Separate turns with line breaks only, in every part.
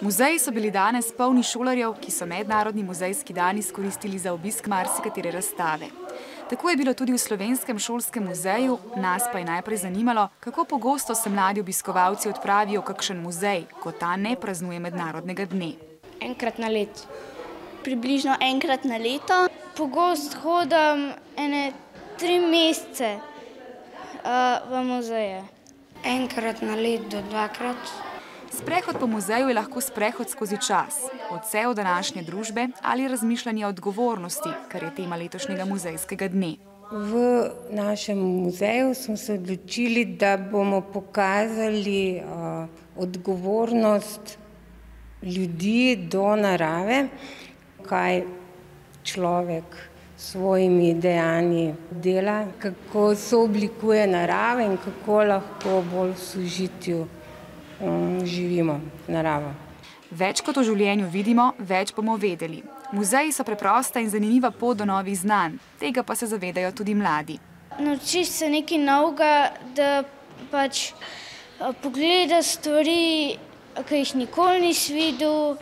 Muzeji so bili danes polni šolarjev, ki so mednarodni muzejski dan izkoristili za obisk marsikatere razstave. Tako je bilo tudi v Slovenskem šolskem muzeju, nas pa je najprej zanimalo, kako pogosto se mladi obiskovalci odpravijo v kakšen muzej, ko ta ne praznuje mednarodnega dne.
Enkrat na leto.
Približno enkrat na leto.
Pogosto hodim 3 mesece v muzeje.
Enkrat na leto do 2-krat.
Sprehod po muzeju je lahko sprehod skozi čas, odsev današnje družbe ali razmišljanje o odgovornosti, kar je tema letošnjega muzejskega dne.
V našem muzeju smo se odločili, da bomo pokazali odgovornost ljudi do narave, kaj človek s svojimi dejanji dela, kako sooblikuje narave in kako lahko bolj v sožitju živimo naravo.
Več kot o življenju vidimo, več bomo vedeli. Muzeji so preprosta in zanimiva pot do novih znanj, tega pa se zavedajo tudi mladi.
Naučiš se nekaj novega, da pogledaš stvari, ki jih nikoli nisi videl.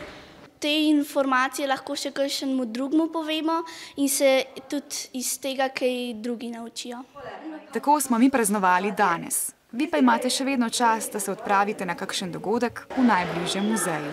Te informacije lahko še kakšnemu drugemu povemo in se tudi iz tega kaj drugi naučijo.
Tako smo mi praznovali danes. Vi pa imate še vedno čas, da se odpravite na kakšen dogodek v najbližjem muzeju.